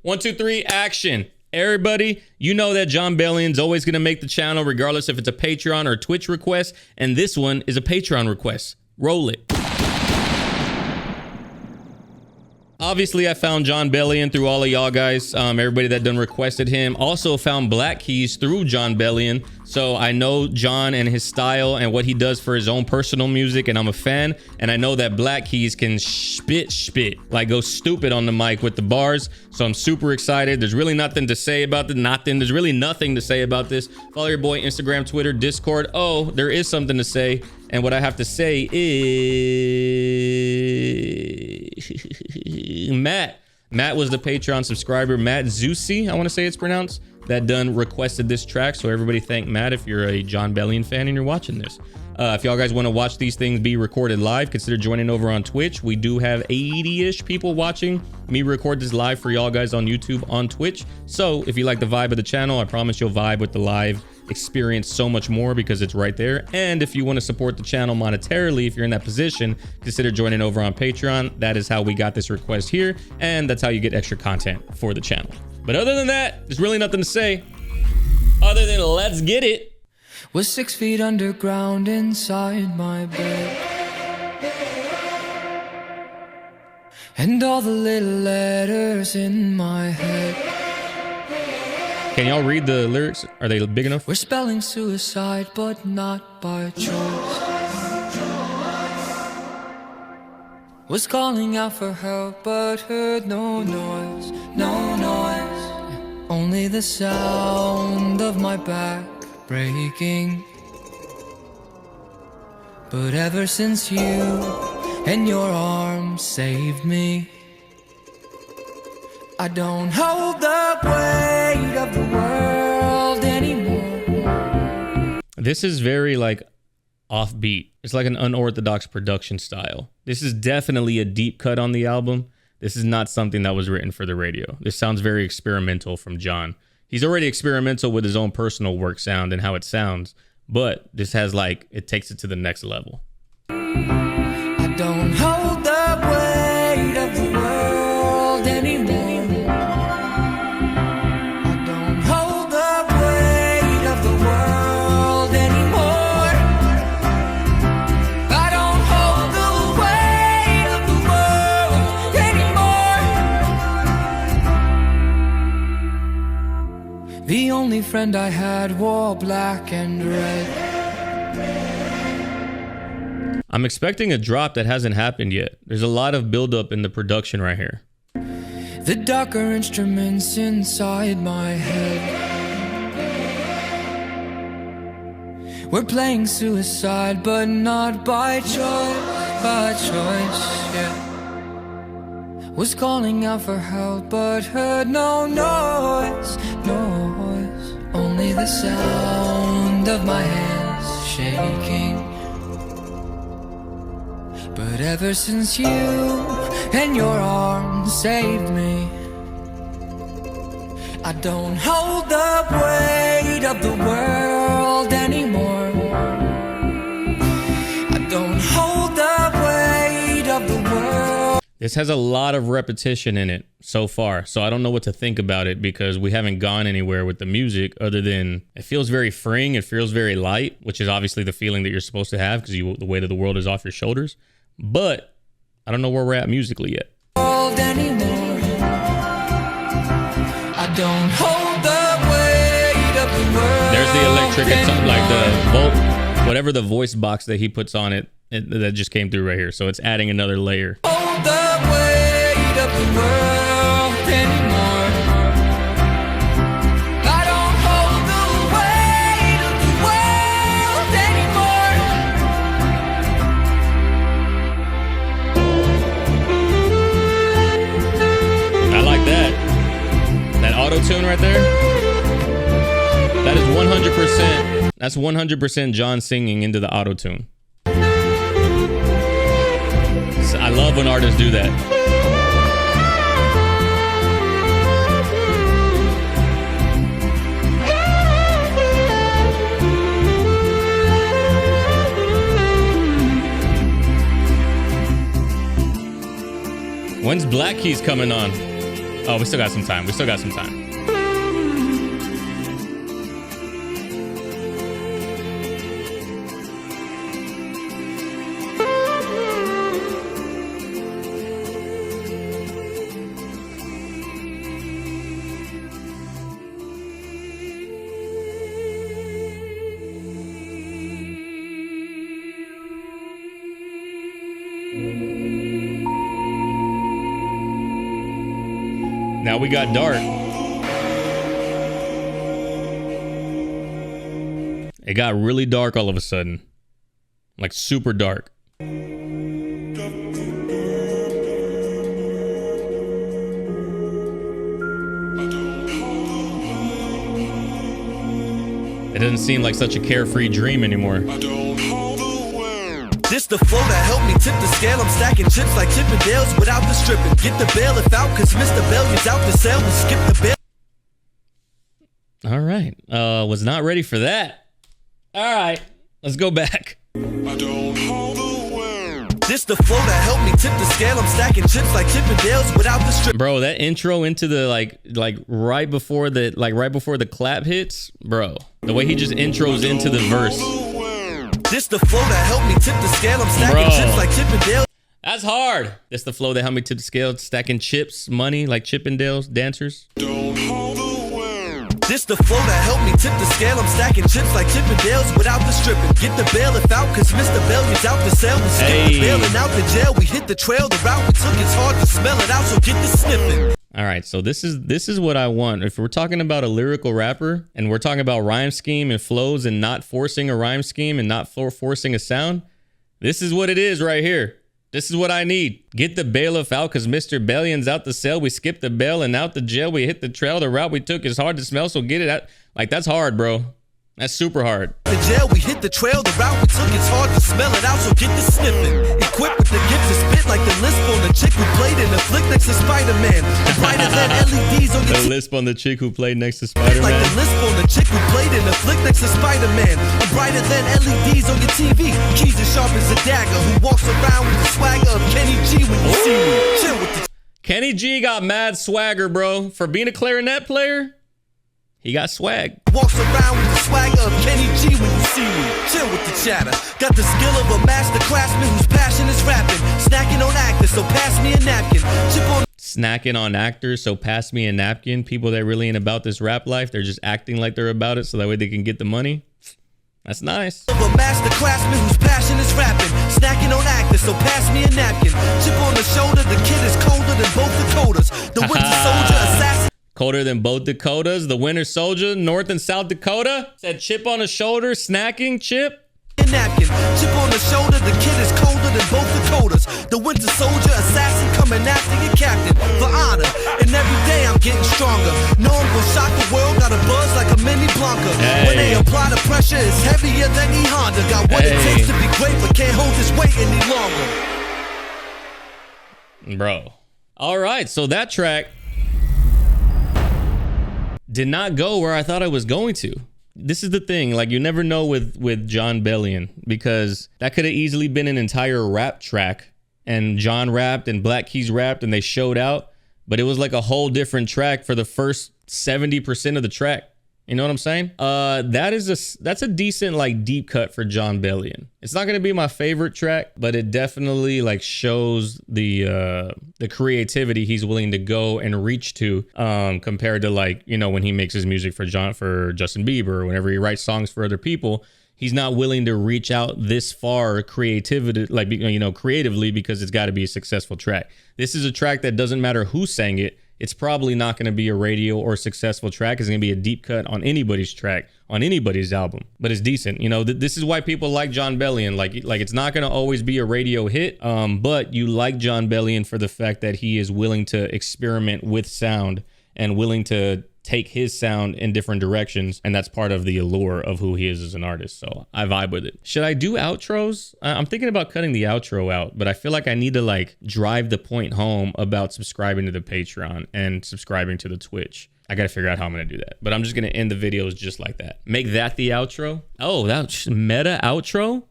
1, 2, 3, action. Everybody, you know that Jon Bellion's always going to make the channel regardless if it's a Patreon or a Twitch request, and this one is a Patreon request. Roll it. Obviously, I found Jon Bellion through all of y'all guys, everybody that done requested him. Also found Black Keys through Jon Bellion. So I know Jon and his style and what he does for his own personal music, and I'm a fan. And I know that Black Keys can spit, like go stupid on the mic with the bars. So I'm super excited. There's really nothing to say about this. There's really nothing to say about this. Follow your boy Instagram, Twitter, Discord. Oh, there is something to say. And what I have to say is Matt was the Patreon subscriber. Matt Zusi, I want to say it's pronounced, that done requested this track. So everybody thank Matt if you're a Jon Bellion fan and you're watching this. If y'all guys want to watch these things be recorded live, consider joining over on Twitch. We do have 80-ish people watching me record this live for y'all guys on YouTube, on Twitch. So if you like the vibe of the channel, I promise you'll vibe with the live experience so much more because it's right there. And if you want to support the channel monetarily, if you're in that position, consider joining over on Patreon. That is how we got this request here, and that's how you get extra content for the channel. But other than that, there's really nothing to say other than let's get it. Was 6 feet underground inside my bed, and all the little letters in my head. Can y'all read the lyrics? Are they big enough? We're spelling suicide, but not by choice. Was calling out for help, but heard no noise, no noise. Only the sound of my back breaking. But ever since you and your arms saved me, I don't hold the weight of the world anymore. This is very like offbeat. It's like an unorthodox production style. This is definitely a deep cut on the album. This is not something that was written for the radio. This sounds very experimental from Jon. He's already experimental with his own personal work sound and how it sounds, but this has like, it takes it to the next level. I don't hold the weight of the world anymore. The only friend I had wore black and red. I'm expecting a drop that hasn't happened yet. There's a lot of buildup in the production right here. The darker instruments inside my head. We're playing suicide, but not by choice, yeah. Was calling out for help, but heard no noise, noise. Only the sound of my hands shaking. But ever since you and your arms saved me, I don't hold the weight of the world anymore. I don't hold the weight of the world. This has a lot of repetition in it so far, so I don't know what to think about it because we haven't gone anywhere with the music other than it feels very freeing. It feels very light, which is obviously the feeling that you're supposed to have because the weight of the world is off your shoulders. But I don't know where we're at musically yet. I don't hold the weight of the world. There's the electric, it's like the volt, whatever the voice box that he puts on it, that just came through right here. So it's adding another layer. Hold the weight of the world anymore. I don't hold the weight of the world anymore. I like that. That auto-tune right there. That is 100%. That's 100% Jon singing into the auto-tune. I love when artists do that. When's Black Keys coming on? Oh, we still got some time. We still got some time. Now we got dark. It got really dark all of a sudden. Like super dark. It doesn't seem like such a carefree dream anymore. This the flow that helped me tip the scale. I'm stacking chips like Chippendales without the stripping. Get the bailiff out, cause Mr. Bellion's out to sell. We skip the bail. All right. Was not ready for that. All right. Let's go back. This the flow that helped me tip the scale. I'm stacking chips like Chippendales without the strip. Bro, that intro into the like right before the clap hits, bro. The way he just intros into the verse. This the flow that helped me tip the scale. I'm stacking chips like Chippendales. That's hard. This the flow that helped me tip the scale. Stacking chips, money like Chippendales dancers. This the flow that helped me tip the scale. I'm stacking chips like Chippendales without the stripping. Get the bailiff out, cause Mr. Bellion's out to sell. We skip the bail and out the jail. We hit the trail. The route we took, it's hard to smell it out, so get the sniffing. All right, so this is what I want. If we're talking about a lyrical rapper and we're talking about rhyme scheme and flows and not forcing a rhyme scheme and not forcing a sound, this is what it is right here. This is what I need. Get the bailiff out because Mr. Bellion's out the cell. We skip the bail and out the jail. We hit the trail. The route we took is hard to smell, so get it out. Like, that's hard, bro. That's super hard. The jail, we hit the trail. The route we took, it's hard to smell it out, so get the sniffing. Equipped with the gifts to spit like the lisp on the chick who played in the flick next to Spider-Man. Brighter than LEDs on your the lisp on the chick who played next to Spider-Man. Like the lisp on the chick who played in the flick next to Spider-Man. I'm brighter than LEDs on your TV. Keys as sharp as a dagger who walks around with the swagger of Kenny G when you see me. Chill with the Kenny G got mad swagger, bro. For being a clarinet player, he got swag. Walks around with the swagger of Kenny G when you see me. Chill with the chatter. Got the skill of a master craftsman whose passion is rapping. Snacking on actors, so pass me a napkin. Chip on Snacking on actors, so pass me a napkin. People that really ain't about this rap life, they're just acting like they're about it so that way they can get the money. That's nice. Of a master craftsman whose passion is rapping. Snacking on actors, so pass me a napkin. Chip on the shoulder, the kid is colder than both Dakotas. The winter soldier assassin. Colder than both Dakotas. The Winter Soldier, North and South Dakota. Said chip on the shoulder, snacking, chip. Napkin. Chip on the shoulder, the kid is colder than both Dakotas. The Winter Soldier assassin coming after your captain for honor. And every day I'm getting stronger. No one will shock the world, got a buzz like a mini Blanca. When they apply the pressure, it's heavier than E Honda. Got what it takes to be great, but can't hold this weight any longer. Bro. All right, so that track did not go where I thought I was going to. This is the thing, like, you never know with Jon Bellion, because that could have easily been an entire rap track and John rapped and Black Keys rapped and they showed out, but it was like a whole different track for the first 70% of the track. You know what I'm saying? That's a decent, like, deep cut for Jon Bellion. It's not gonna be my favorite track, but it definitely, like, shows the creativity he's willing to go and reach to, compared to, like, you know, when he makes his music for Justin Bieber, or whenever he writes songs for other people. He's not willing to reach out this far creativity, like, you know, creatively, because it's got to be a successful track. This is a track that doesn't matter who sang it. It's probably not going to be a radio or successful track. It's going to be a deep cut on anybody's track, on anybody's album, but it's decent. You know, this is why people like Jon Bellion. Like it's not going to always be a radio hit, but you like Jon Bellion for the fact that he is willing to experiment with sound and willing to take his sound in different directions, and that's part of the allure of who he is as an artist. So I vibe with it. Should I do outros? I'm thinking about cutting the outro out, but I feel like I need to, like, drive the point home about subscribing to the Patreon and subscribing to the Twitch. I gotta figure out how I'm gonna do that, but I'm just gonna end the videos just like that. Make that the outro. Oh, that's meta outro.